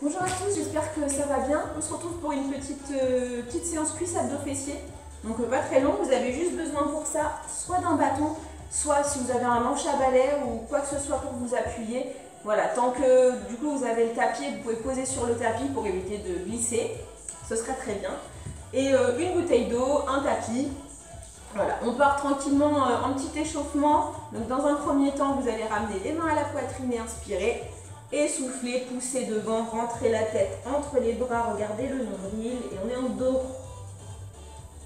Bonjour à tous, j'espère que ça va bien. On se retrouve pour une petite séance cuisse abdos fessiers. Donc pas très long, vous avez juste besoin pour ça soit d'un bâton, soit si vous avez un manche à balai ou quoi que ce soit pour vous appuyer. Voilà, tant que du coup vous avez le tapis, vous pouvez poser sur le tapis pour éviter de glisser. Ce serait très bien. Et une bouteille d'eau, un tapis. Voilà, on part tranquillement en petit échauffement. Donc dans un premier temps, vous allez ramener les mains à la poitrine et inspirer. Et souffler, pousser devant, rentrer la tête entre les bras, regardez le nombril et on est en dos.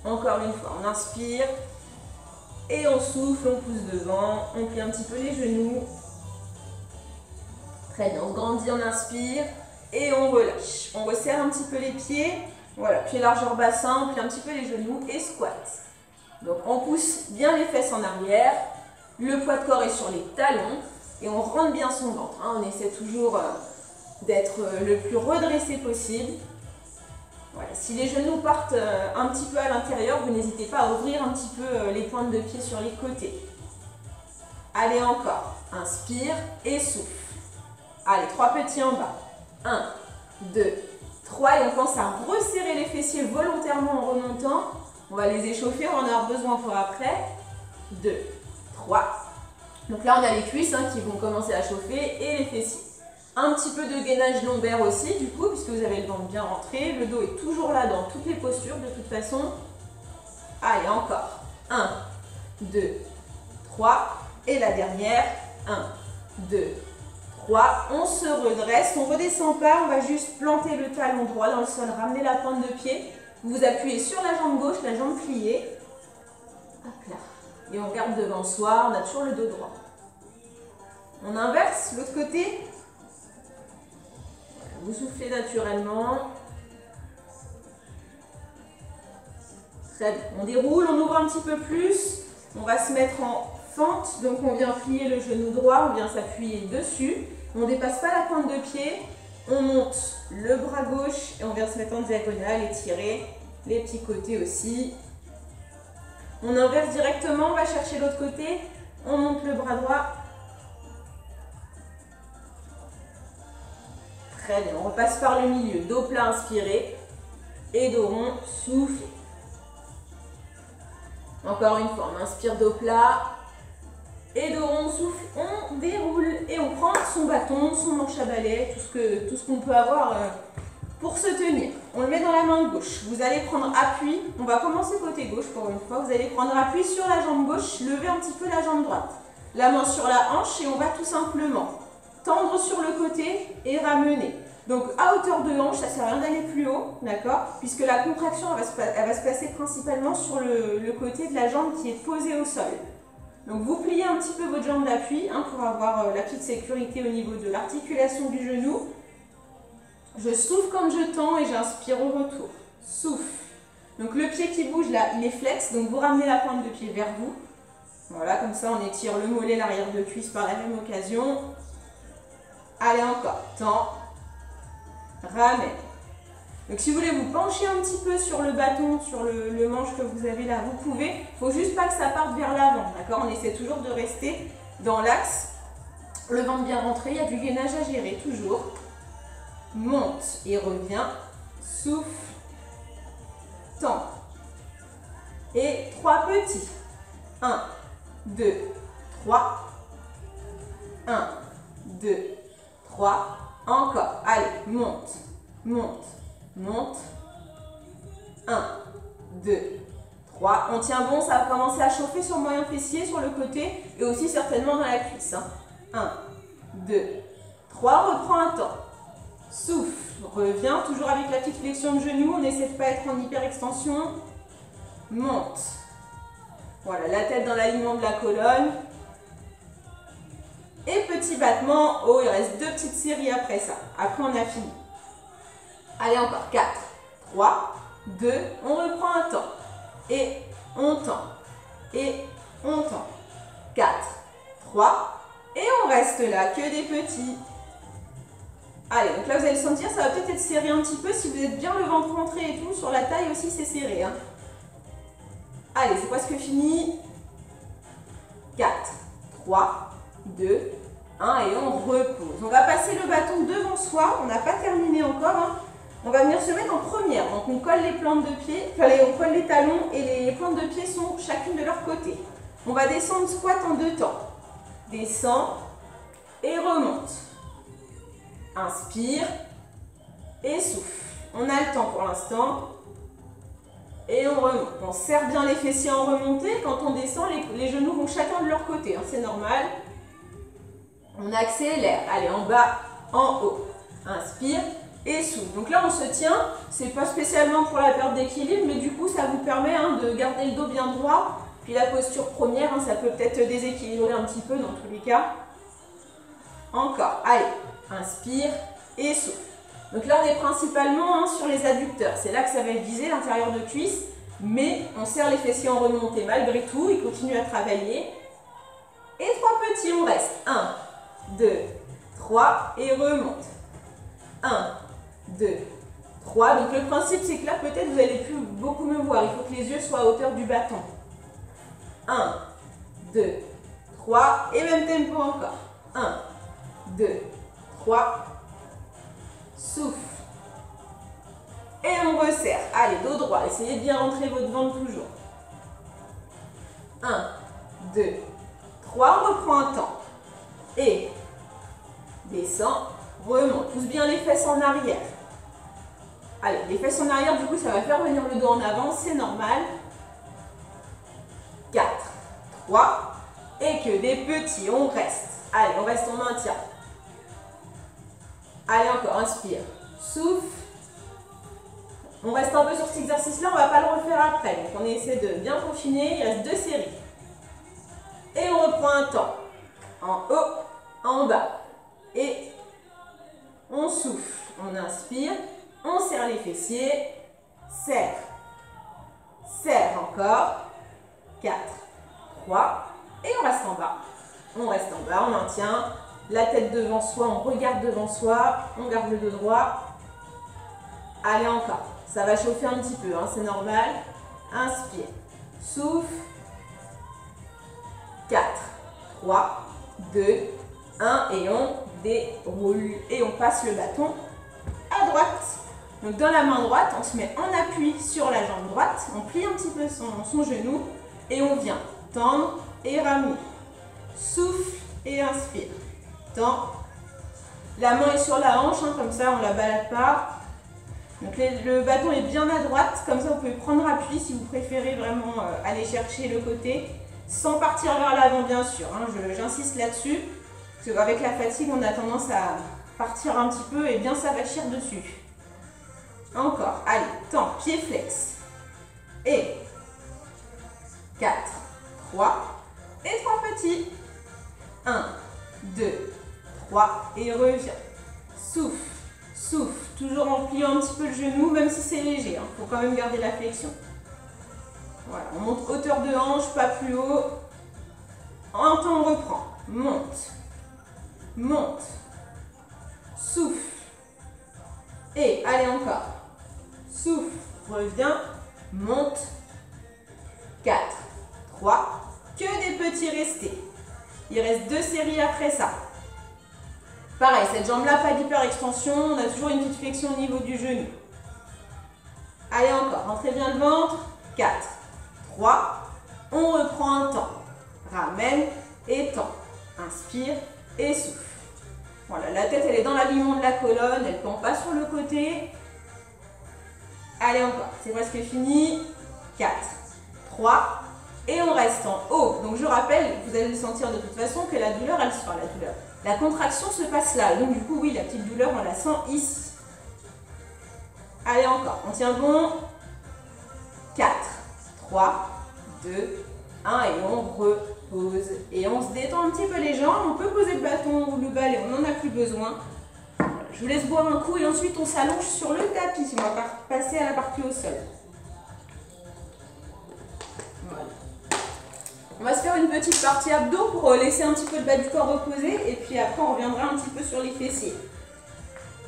Encore une fois, on inspire et on souffle, on pousse devant, on plie un petit peu les genoux. Très bien, on se grandit, on inspire et on relâche. On resserre un petit peu les pieds, voilà, pieds largeur bassin, on plie un petit peu les genoux et squat. Donc on pousse bien les fesses en arrière, le poids de corps est sur les talons. Et on rentre bien son ventre, hein. On essaie toujours d'être le plus redressé possible. Voilà. Si les genoux partent un petit peu à l'intérieur, vous n'hésitez pas à ouvrir un petit peu les pointes de pied sur les côtés. Allez encore, inspire et souffle. Allez, 3 petits en bas. 1, 2, 3 et on pense à resserrer les fessiers volontairement en remontant. On va les échauffer, on en aura besoin pour après. 2, 3. Donc là, on a les cuisses qui vont commencer à chauffer et les fessiers. Un petit peu de gainage lombaire aussi, du coup, puisque vous avez le ventre bien rentré. Le dos est toujours là dans toutes les postures, de toute façon. Allez, encore. 1, 2, 3. Et la dernière. 1, 2, 3. On se redresse. On ne redescend pas. On va juste planter le talon droit dans le sol. Ramener la pointe de pied. Vous appuyez sur la jambe gauche, la jambe pliée. Hop là. Et on regarde devant soi, on a toujours le dos droit. On inverse l'autre côté. Vous soufflez naturellement. Très bien. On déroule, on ouvre un petit peu plus. On va se mettre en fente. Donc on vient plier le genou droit, on vient s'appuyer dessus. On ne dépasse pas la pointe de pied. On monte le bras gauche et on vient se mettre en diagonale, étirer les petits côtés aussi. On inverse directement, on va chercher l'autre côté, on monte le bras droit. Très bien, on repasse par le milieu, dos plat, inspiré, et dos rond, souffle. Encore une fois, on inspire dos plat, et dos rond, souffle, on déroule, et on prend son bâton, son manche à balai, tout ce qu'on peut avoir pour se tenir. On le met dans la main gauche. Vous allez prendre appui. On va commencer côté gauche pour une fois. Vous allez prendre appui sur la jambe gauche, lever un petit peu la jambe droite. La main sur la hanche et on va tout simplement tendre sur le côté et ramener. Donc à hauteur de hanche, ça ne sert à rien d'aller plus haut, d'accord? Puisque la contraction, elle va se passer principalement sur le côté de la jambe qui est posée au sol. Donc vous pliez un petit peu votre jambe d'appui pour avoir la petite sécurité au niveau de l'articulation du genou. Je souffle quand je tends et j'inspire au retour. Souffle. Donc le pied qui bouge là, il est flex, donc vous ramenez la pointe de pied vers vous. Voilà, comme ça on étire le mollet, l'arrière de cuisse par la même occasion. Allez encore, tends, ramène. Donc si vous voulez vous pencher un petit peu sur le bâton, sur le manche que vous avez là, vous pouvez. Il ne faut juste pas que ça parte vers l'avant, d'accord? On essaie toujours de rester dans l'axe. Le ventre bien rentré, il y a du gainage à gérer, toujours. Monte et revient, souffle, tend. Et 3 petits. 1, 2, 3. 1, 2, 3. Encore. Allez, monte, monte, monte. 1, 2, 3. On tient bon, ça va commencer à chauffer sur le moyen fessier, sur le côté et aussi certainement dans la cuisse. 1, 2, 3. Reprends un temps. Souffle, reviens, toujours avec la petite flexion de genou, on n'essaie de ne pas être en hyperextension. Monte. Voilà, la tête dans l'alignement de la colonne. Et petit battement. Oh, il reste 2 petites séries après ça. Après, on a fini. Allez, encore 4, 3, 2, on reprend un temps. Et on tend. Et on tend. 4, 3, et on reste là, que des petits. Allez, donc là vous allez sentir, ça va peut-être être serré un petit peu. Si vous êtes bien le ventre rentré et tout, sur la taille aussi c'est serré. Allez, c'est presque fini. 4, 3, 2, 1 et on repose. On va passer le bâton devant soi, on n'a pas terminé encore. Hein. On va venir se mettre en première. Donc on colle les plantes de pied, enfin on colle les talons et les plantes de pied sont chacune de leur côté. On va descendre squat en 2 temps. Descend et remonte. Inspire et souffle. On a le temps pour l'instant. Et on remonte. On serre bien les fessiers en remontée. Quand on descend, les genoux vont chacun de leur côté. Hein, c'est normal. On accélère. Allez, en bas, en haut. Inspire et souffle. Donc là, on se tient. C'est pas spécialement pour la perte d'équilibre, mais du coup, ça vous permet de garder le dos bien droit. Puis la posture première, ça peut peut-être déséquilibrer un petit peu dans tous les cas. Encore. Allez, inspire et souffle. Donc là, on est principalement sur les adducteurs. C'est là que ça va être visé, l'intérieur de cuisse. Mais on serre les fessiers en remontée malgré tout. Il continue à travailler. Et 3 petits, on reste. 1, 2, 3 et remonte. 1, 2, 3. Donc le principe, c'est que là, peut-être, vous allez plus beaucoup me voir. Il faut que les yeux soient à hauteur du bâton. 1, 2, 3. Et même tempo encore. 1, 2, 3. Souffle. Et on resserre. Allez, dos droit. Essayez de bien rentrer votre ventre toujours. 1, 2, 3. On reprend un temps. Et descend, remonte. Pousse bien les fesses en arrière. Allez, les fesses en arrière, du coup, ça va faire venir le dos en avant. C'est normal. 4, 3. Et que des petits. On reste. Allez, on reste, on maintient. Allez, encore, inspire, souffle. On reste un peu sur cet exercice-là, on ne va pas le refaire après. Donc, on essaie de bien confiner, il reste 2 séries. Et on reprend un temps. En haut, en bas. Et on souffle. On inspire, on serre les fessiers. Serre. Serre encore. 4, 3. Et on reste en bas. On reste en bas, on maintient. La tête devant soi, on regarde devant soi, on garde le dos droit. Allez, encore. Ça va chauffer un petit peu, c'est normal. Inspire, souffle. 4, 3, 2, 1 et on déroule. Et on passe le bâton à droite. Donc dans la main droite, on se met en appui sur la jambe droite. On plie un petit peu son genou et on vient tendre et ramener. Souffle et inspire. Tend. La main est sur la hanche, comme ça on ne la balade pas. Donc le bâton est bien à droite, comme ça vous pouvez prendre appui si vous préférez vraiment aller chercher le côté, sans partir vers l'avant bien sûr. J'insiste là-dessus, parce qu'avec la fatigue on a tendance à partir un petit peu et bien s'avachir dessus. Encore, allez, tend, pied flex. Et 4, 3 et 3 petits. 1, 2, 3 et reviens. Souffle, souffle, toujours en pliant un petit peu le genou, même si c'est léger, faut quand même garder la flexion. Voilà, on monte hauteur de hanche, pas plus haut. En temps, on reprend. Monte, monte, souffle. Et allez encore. Souffle, reviens, monte. 4, 3, que des petits restés. Il reste 2 séries après ça. Pareil, cette jambe-là, pas d'hyper-extension. On a toujours une petite flexion au niveau du genou. Allez, encore. Rentrez bien le ventre. 4, 3. On reprend un temps. Ramène et tend. Inspire et souffle. Voilà, la tête, elle est dans l'alignement de la colonne. Elle ne pend pas sur le côté. Allez, encore. C'est presque fini. 4, 3. Et on reste en haut. Donc je rappelle, vous allez le sentir de toute façon que la douleur, elle sera la douleur. La contraction se passe là. Donc du coup, oui, la petite douleur, on la sent ici. Allez, encore. On tient bon. 4, 3, 2, 1 et on repose. Et on se détend un petit peu les jambes. On peut poser le bâton ou le balai, on n'en a plus besoin. Je vous laisse boire un coup et ensuite on s'allonge sur le tapis. On va passer à la partie au sol. Voilà. On va se faire une petite partie abdos pour laisser un petit peu le bas du corps reposer et puis après on reviendra un petit peu sur les fessiers.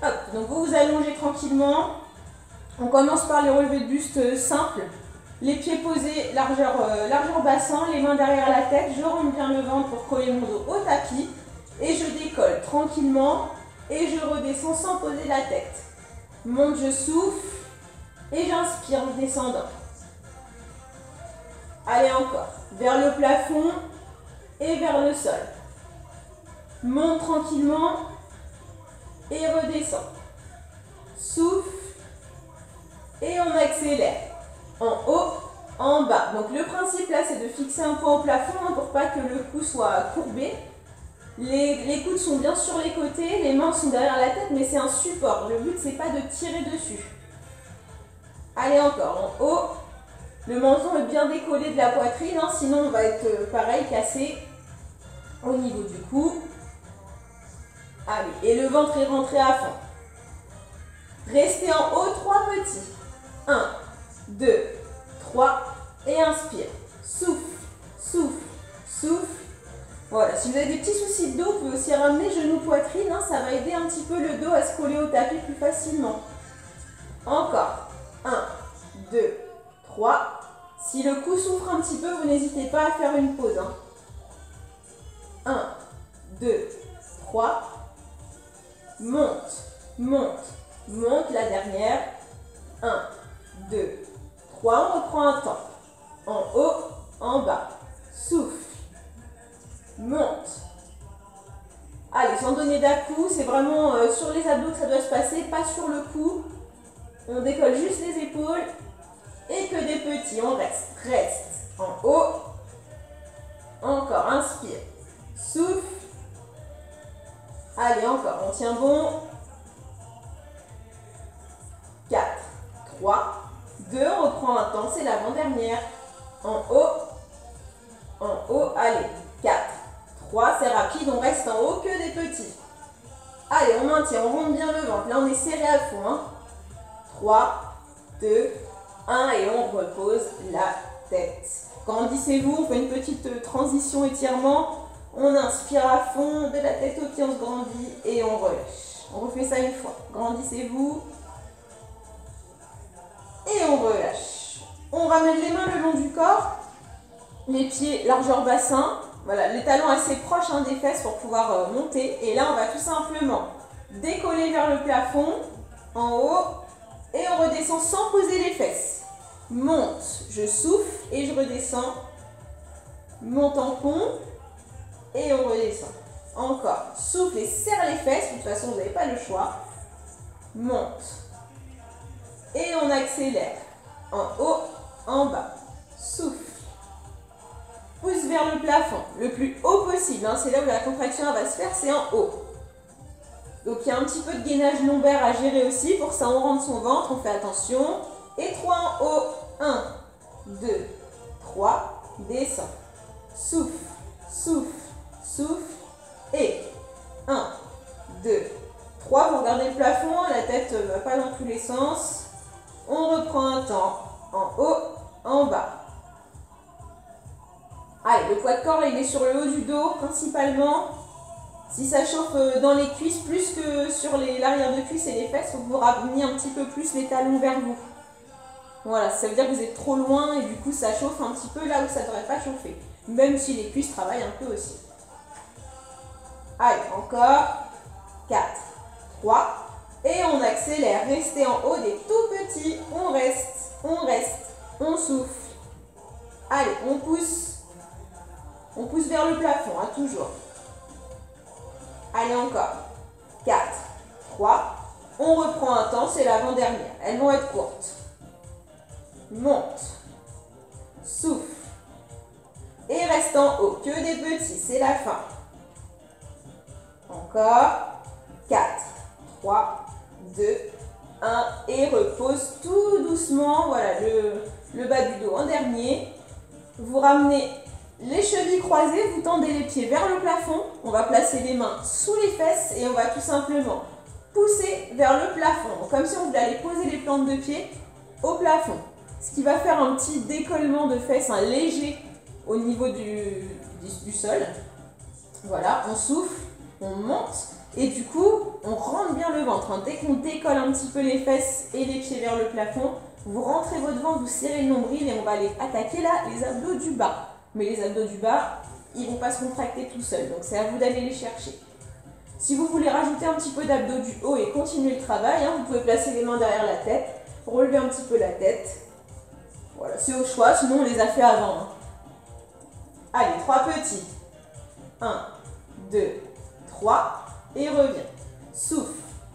Hop, donc vous vous allongez tranquillement. On commence par les relevés de buste simples. Les pieds posés, largeur bassin, les mains derrière la tête. Je rentre bien le ventre pour coller mon dos au tapis. et je décolle tranquillement et je redescends sans poser la tête. Monte, je souffle et j'inspire en descendant. Allez encore, vers le plafond et vers le sol. Monte tranquillement et redescend. Souffle et on accélère. En haut, en bas. Donc le principe là, c'est de fixer un point au plafond pour pas que le cou soit courbé. Les coudes sont bien sur les côtés, les mains sont derrière la tête, mais c'est un support. Le but, c'est pas de tirer dessus. Allez encore, en haut. Le menton est bien décollé de la poitrine, hein, sinon on va être pareil, cassé au niveau du cou. Allez, et le ventre est rentré à fond. Restez en haut, 3 petits. 1, 2, 3, et inspire. Souffle, souffle, souffle. Voilà, si vous avez des petits soucis de dos, vous pouvez aussi ramener genou poitrine, hein, ça va aider un petit peu le dos à se coller au tapis plus facilement. Encore. 1, 2, 3. Si le cou souffre un petit peu, vous n'hésitez pas à faire une pause. 1, 2, 3. Monte, monte, monte la dernière. 1, 2, 3. On reprend un temps. En haut, en bas. Souffle. Monte. Allez, sans donner d'à-coups, c'est vraiment sur les abdos que ça doit se passer, pas sur le cou. On décolle juste les épaules et que des petits. On reste, reste. En haut. Encore, inspire. Souffle. Allez, encore, on tient bon. 4, 3, 2, on reprend un temps, c'est l'avant-dernière. En haut, allez, 4, 3, c'est rapide, on reste en haut que des petits. Allez, on maintient, on monte bien le ventre, là on est serré à fond. 3, 2, 1 et on repose la tête. Grandissez-vous, on fait une petite transition étirement. On inspire à fond, de la tête aux pieds, on se grandit et on relâche. On refait ça une fois. Grandissez-vous. Et on relâche. On ramène les mains le long du corps. Les pieds largeur bassin. Voilà, les talons assez proches des fesses pour pouvoir monter. Et là, on va tout simplement décoller vers le plafond, en haut. Et on redescend sans poser les fesses. Monte, je souffle et je redescends. Monte en pont. Et on redescend. Encore. Souffle et serre les fesses. De toute façon, vous n'avez pas le choix. Monte. Et on accélère. En haut, en bas. Souffle. Pousse vers le plafond. Le plus haut possible. C'est là où la contraction va se faire. C'est en haut. Donc, il y a un petit peu de gainage lombaire à gérer aussi. Pour ça, on rentre son ventre. On fait attention. Et 3 en haut. 1, 2, 3. Descend. Souffle. Souffle. Souffle et 1, 2, 3. Vous regardez le plafond, la tête ne va pas dans tous les sens. On reprend un temps en haut, en bas. Allez, le poids de corps il est sur le haut du dos principalement. Si ça chauffe dans les cuisses plus que sur l'arrière de cuisse et les fesses, il faut que vous rameniez un petit peu plus les talons vers vous. Voilà, ça veut dire que vous êtes trop loin et du coup ça chauffe un petit peu là où ça ne devrait pas chauffer. Même si les cuisses travaillent un peu aussi. Allez, encore. 4, 3. Et on accélère. Restez en haut des tout petits. On reste, on souffle. Allez, on pousse. On pousse vers le plafond, toujours. Allez, encore. 4, 3. On reprend un temps, c'est l'avant-dernière. Elles vont être courtes. Monte. Souffle. Et reste en haut. Que des petits, c'est la fin. Encore. 4, 3, 2, 1. Et repose tout doucement. Voilà, le bas du dos en dernier. Vous ramenez les chevilles croisées, vous tendez les pieds vers le plafond. On va placer les mains sous les fesses et on va tout simplement pousser vers le plafond. Donc, comme si on voulait aller poser les plantes de pied au plafond. Ce qui va faire un petit décollement de fesses, un léger au niveau du sol. Voilà, on souffle, on monte et du coup, on rentre bien le ventre. Dès qu'on décolle un petit peu les fesses et les pieds vers le plafond, vous rentrez votre ventre, vous serrez le nombril et on va aller attaquer là les abdos du bas. Mais les abdos du bas, ils ne vont pas se contracter tout seuls. Donc c'est à vous d'aller les chercher. Si vous voulez rajouter un petit peu d'abdos du haut et continuer le travail, hein, vous pouvez placer les mains derrière la tête, relever un petit peu la tête. Voilà, c'est au choix, sinon on les a fait avant. Hein. Allez, 3 petits. 1, 2, 3 et reviens. Souffle,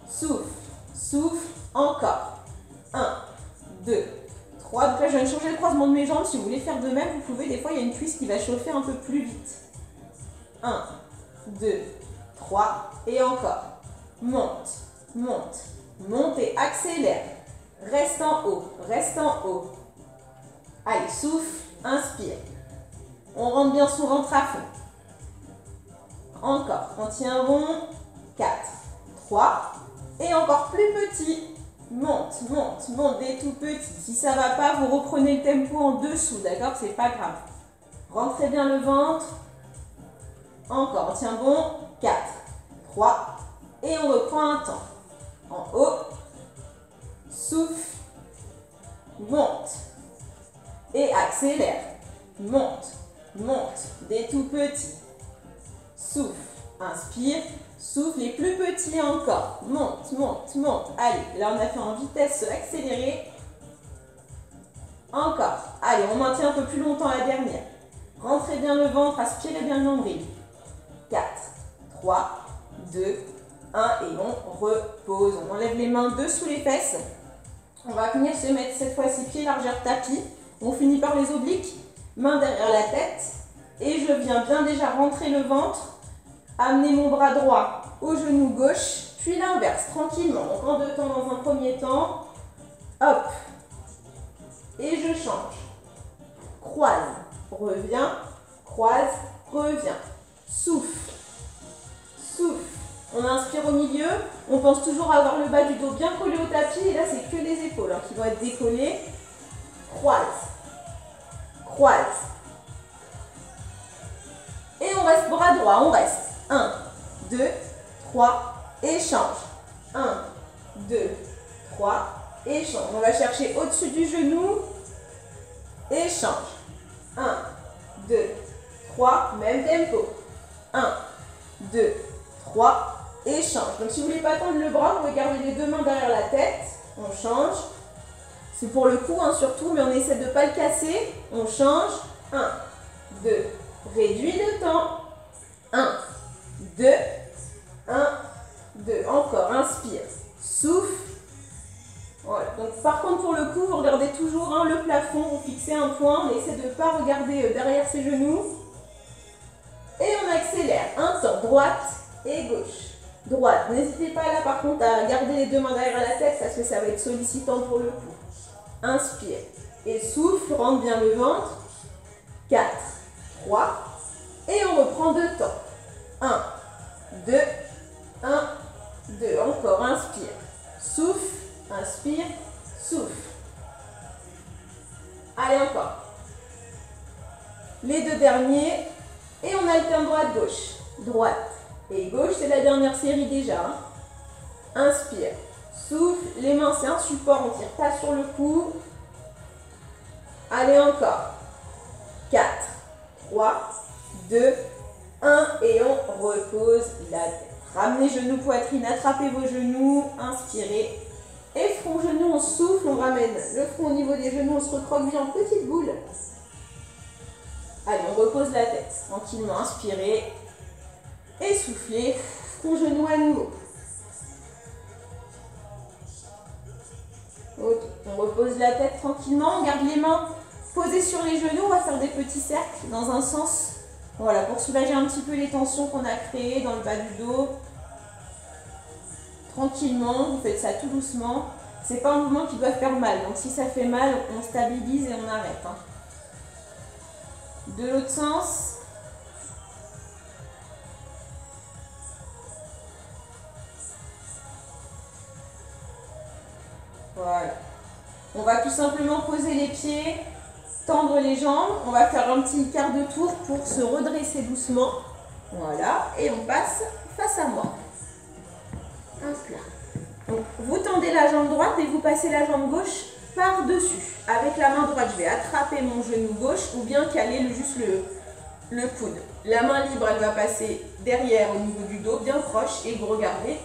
souffle, souffle, encore. 1, 2, 3. Donc là, je viens de changer le croisement de mes jambes. Si vous voulez faire de même, vous pouvez. Des fois, il y a une cuisse qui va chauffer un peu plus vite. 1, 2, 3 et encore. Monte, monte, monte et accélère. Reste en haut, reste en haut. Allez, souffle, inspire. On rentre bien son ventre à fond. Encore, on tient bon. 4, 3 et encore plus petit. Monte, monte, monte des tout petits. Si ça ne va pas, vous reprenez le tempo en dessous, d'accord? C'est pas grave. Rentrez bien le ventre. Encore, on tient bon. 4, 3 et on reprend un temps. En haut, souffle, monte et accélère. Monte, monte des tout petits. Souffle, inspire. Souffle, les plus petits encore. Monte, monte, monte. Allez, là on a fait en vitesse accélérée. Encore. Allez, on maintient un peu plus longtemps la dernière. Rentrez bien le ventre, aspirez bien le nombril. 4, 3, 2, 1 et on repose. On enlève les mains dessous les fesses. On va venir se mettre cette fois-ci pied largeur tapis. On finit par les obliques. Main derrière la tête. Et je viens bien déjà rentrer le ventre. Amener mon bras droit au genou gauche, puis l'inverse, tranquillement. Donc en deux temps dans un premier temps. Hop. Et je change. Croise, reviens, croise, reviens. Souffle, souffle. On inspire au milieu. On pense toujours avoir le bas du dos bien collé au tapis. Et là, c'est que les épaules qui vont être décollées. Croise, croise. Et on reste bras droit, on reste. 1, 2, 3, échange. 1, 2, 3, échange. On va chercher au-dessus du genou. Échange. 1, 2, 3, même tempo. 1, 2, 3, échange. Donc si vous ne voulez pas tendre le bras, vous pouvez garder les deux mains derrière la tête. On change. C'est pour le cou surtout, mais on essaie de ne pas le casser. On change. 1, 2, réduis le temps. 1, 2, 1, 2. Encore, inspire, souffle. Voilà. Donc, par contre, pour le coup, vous regardez toujours le plafond, vous fixez un point, on essaie de ne pas regarder derrière ses genoux. Et on accélère. Un temps, droite et gauche. Droite. N'hésitez pas là, par contre, à garder les deux mains derrière la tête parce que ça va être sollicitant pour le cou. Inspire et souffle, rentre bien le ventre. 4, 3 et on reprend deux temps. 1, 2, 1, 2. Encore, inspire, souffle, inspire, souffle. Allez, encore. Les deux derniers. Et on alterne droite-gauche. Droite et gauche, c'est la dernière série déjà. Inspire, souffle. Les mains, c'est un support, on ne tire pas sur le cou. Allez, encore. 4, 3, 2, 1 et on repose la tête. Ramenez genoux, poitrine, attrapez vos genoux, inspirez. Et front, genou, on souffle, on ramène le front au niveau des genoux, on se recroqueville en petite boule. Allez, on repose la tête, tranquillement, inspirez. Et soufflez, front, genou à nouveau. Ok, on repose la tête tranquillement, on garde les mains posées sur les genoux, on va faire des petits cercles dans un sens. Voilà, pour soulager un petit peu les tensions qu'on a créées dans le bas du dos. Tranquillement, vous faites ça tout doucement. C'est pas un mouvement qui doit faire mal. Donc si ça fait mal, on stabilise et on arrête. De l'autre sens. Voilà. On va tout simplement poser les pieds. Tendre les jambes, on va faire un petit quart de tour pour se redresser doucement. Voilà, et on passe face à moi. Hop là. Donc, vous tendez la jambe droite et vous passez la jambe gauche par-dessus. Avec la main droite, je vais attraper mon genou gauche ou bien caler juste le coude. La main libre, elle va passer derrière au niveau du dos, bien proche, et vous regardez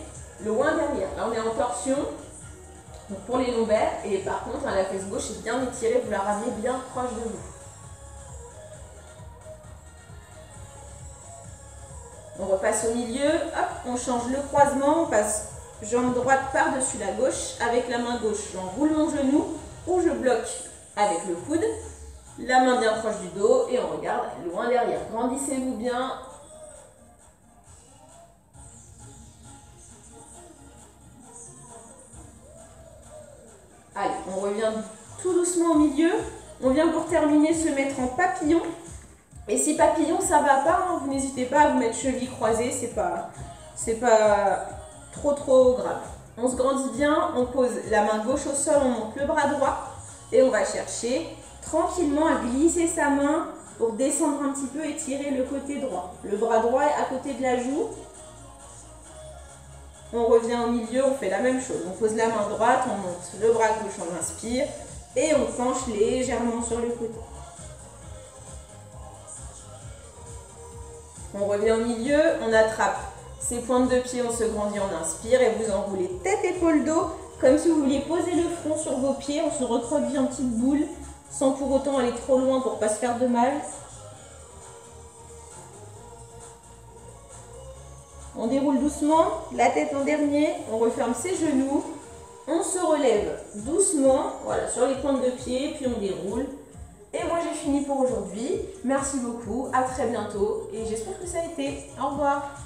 loin derrière. Là, on est en torsion donc pour les lombaires, et par contre, la fesse gauche est bien étirée, vous la ramenez bien proche de vous. On repasse au milieu, hop, on change le croisement, on passe jambe droite par-dessus la gauche, avec la main gauche, j'enroule mon genou, ou je bloque avec le coude, la main bien proche du dos, et on regarde loin derrière. Grandissez-vous bien. Allez, on revient tout doucement au milieu. On vient pour terminer se mettre en papillon. Et si papillon ça va pas, hein, vous n'hésitez pas à vous mettre cheville croisée, c'est pas trop grave. On se grandit bien, on pose la main gauche au sol, on monte le bras droit et on va chercher tranquillement à glisser sa main pour descendre un petit peu et tirer le côté droit. Le bras droit est à côté de la joue. On revient au milieu, on fait la même chose. On pose la main droite, on monte le bras gauche, on inspire et on penche légèrement sur le côté. On revient au milieu, on attrape ses pointes de pied, on se grandit, on inspire et vous enroulez tête, épaule, dos, comme si vous vouliez poser le front sur vos pieds. On se recroqueville en petite boule, sans pour autant aller trop loin pour ne pas se faire de mal. On déroule doucement, la tête en dernier, on referme ses genoux, on se relève doucement, voilà, sur les pointes de pied, puis on déroule. Et moi j'ai fini pour aujourd'hui. Merci beaucoup, à très bientôt et j'espère que ça a été. Au revoir.